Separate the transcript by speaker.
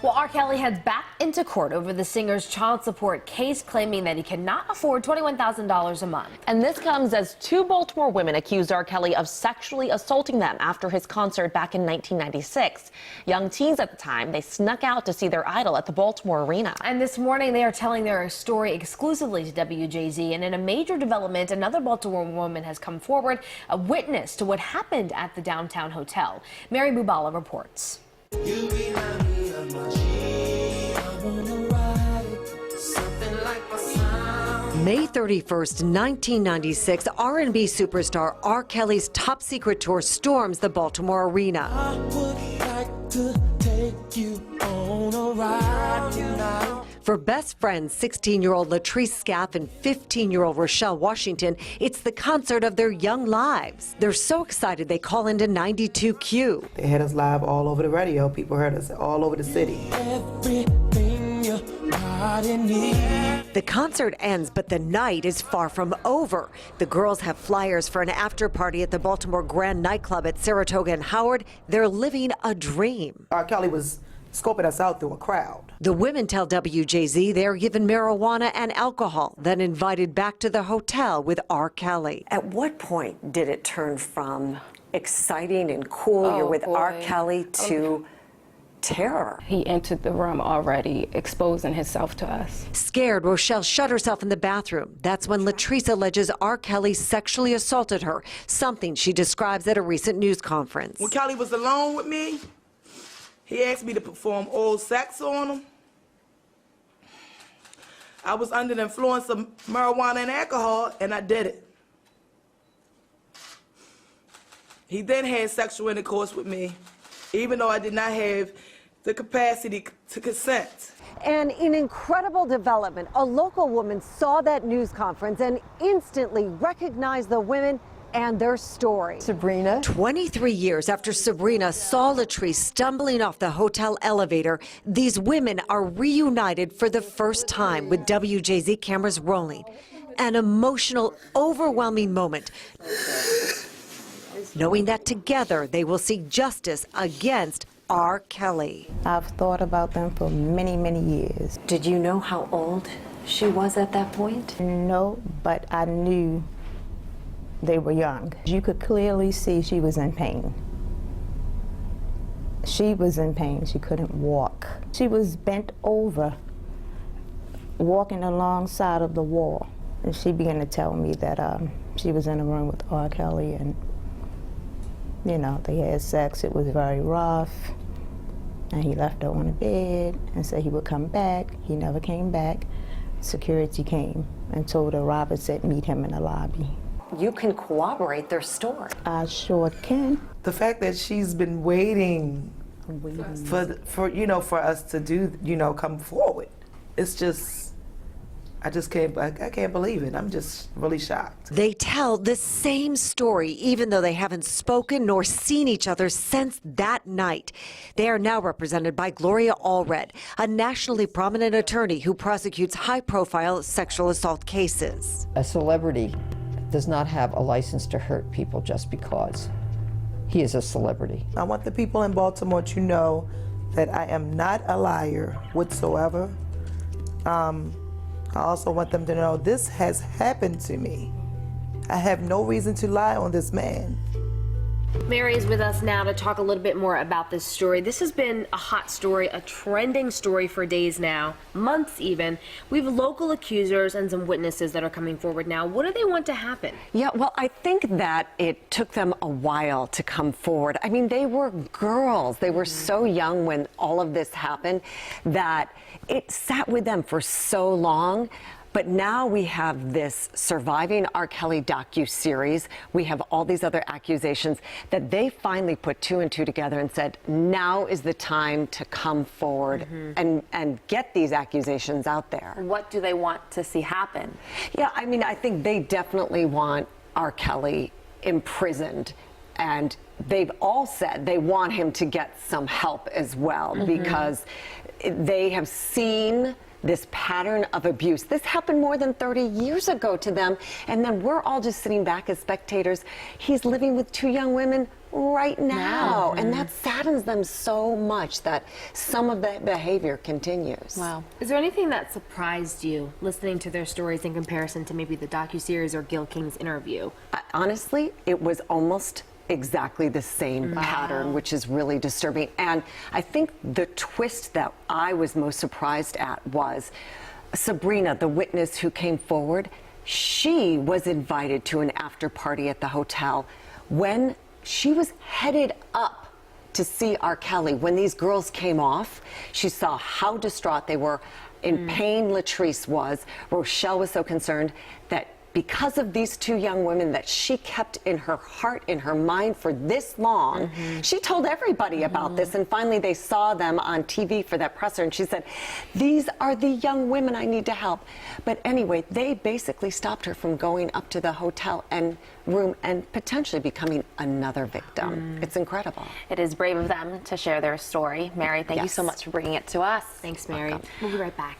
Speaker 1: Well, R. Kelly heads back into court over the singer's child support case, claiming that he cannot afford $21,000 a month.
Speaker 2: And this comes as two Baltimore women accused R. Kelly of sexually assaulting them after his concert back in 1996. Young teens at the time, they snuck out to see their idol at the Baltimore arena.
Speaker 1: And this morning, they are telling their story exclusively to WJZ. And in a major development, another Baltimore woman has come forward, a witness to what happened at the downtown hotel. Mary Bubala reports.
Speaker 3: May 31st, 1996, R&B superstar R. Kelly's top secret tour storms the Baltimore arena. I would like to take you on a ride tonight. For best friends 16-year-old Latrice Scaff and 15-year-old Rochelle Washington, it's the concert of their young lives. They're so excited they call into 92Q.
Speaker 4: They had us live all over the radio. People heard us all over the city.
Speaker 3: The concert ends, but the night is far from over. The girls have flyers for an after party at the Baltimore Grand nightclub at Saratoga and Howard. They're living a dream.
Speaker 4: R. Kelly was scoping us out through a crowd.
Speaker 3: The women tell WJZ they're given marijuana and alcohol, then invited back to the hotel with R. Kelly. At what point did it turn from exciting and cool, you're with R. Kelly, to terror?
Speaker 5: He entered the room already exposing himself to us.
Speaker 3: Scared, Rochelle shut herself in the bathroom. That's when Latrice alleges R. Kelly sexually assaulted her, something she describes at a recent news conference.
Speaker 4: When Kelly was alone with me, he asked me to perform oral sex on him. I was under the influence of marijuana and alcohol, and I did it. He then had sexual intercourse with me, even though I did not have the capacity to consent.
Speaker 3: And in incredible development, a local woman saw that news conference and instantly recognized the women and their story.
Speaker 6: Sabrina.
Speaker 3: 23 years after Sabrina saw Latrice stumbling off the hotel elevator, these women are reunited for the first time with WJZ cameras rolling. An emotional, overwhelming moment, knowing that together they will seek justice against R. Kelly.
Speaker 6: I've thought about them for many, many years.
Speaker 3: Did you know how old she was at that point?
Speaker 6: No, but I knew they were young. You could clearly see she was in pain. She was in pain. She couldn't walk. She was bent over, walking alongside of the wall. And she began to tell me that she was in a room with R. Kelly and, you know, they had sex. It was very rough. And he left her on the bed and said he would come back. He never came back. Security came and told her Robert said meet him in the lobby.
Speaker 3: You can corroborate their story.
Speaker 6: I sure can.
Speaker 4: The fact that she's been waiting for us to do, come forward. It's just, I can't believe it. I'm just really shocked.
Speaker 3: They tell the same story, even though they haven't spoken nor seen each other since that night. They are now represented by Gloria Allred, a nationally prominent attorney who prosecutes high-profile sexual assault cases.
Speaker 7: A celebrity does not have a license to hurt people just because he is a celebrity.
Speaker 4: I want the people in Baltimore to know that I am not a liar whatsoever. I also want them to know this has happened to me. I have no reason to lie on this man.
Speaker 1: Mary is with us now to talk a little bit more about this story. This has been a hot story, a trending story for days now, months even. We have local accusers and some witnesses that are coming forward now. What do they want to happen?
Speaker 3: Yeah, well, I think that it took them a while to come forward. I mean, they were girls. They were so young when all of this happened that it sat with them for so long. But now we have this Surviving R. Kelly docu-series. We have all these other accusations that they finally put two and two together and said, now is the time to come forward and get these accusations out there.
Speaker 2: What do they want to see happen?
Speaker 3: Yeah, I mean, I think they definitely want R. Kelly imprisoned. And they've all said they want him to get some help as well because they have seen this pattern of abuse. This happened more than 30 years ago to them, and then we're all just sitting back as spectators. He's living with two young women right now. And that saddens them so much that some of that behavior continues.
Speaker 2: Wow.
Speaker 1: Is there anything that surprised you listening to their stories in comparison to maybe the docuseries or Gil King's interview?
Speaker 3: Honestly, it was almost exactly the same pattern, which is really disturbing. And I think the twist that I was most surprised at was Sabrina, the witness who came forward. She was invited to an after party at the hotel when she was headed up to see R. Kelly. When these girls came off, she saw how distraught they were, in pain Latrice was. Rochelle was so concerned that because of these two young women that she kept in her heart, in her mind for this long, she told everybody about this. And finally they saw them on TV for that presser, and she said, these are the young women I need to help. But anyway, they basically stopped her from going up to the hotel and room and potentially becoming another victim. It's incredible.
Speaker 2: It is brave of them to share their story. Mary, thank you so
Speaker 3: Yes.
Speaker 2: much for bringing it to us.
Speaker 1: Thanks, Mary. We'll be right back.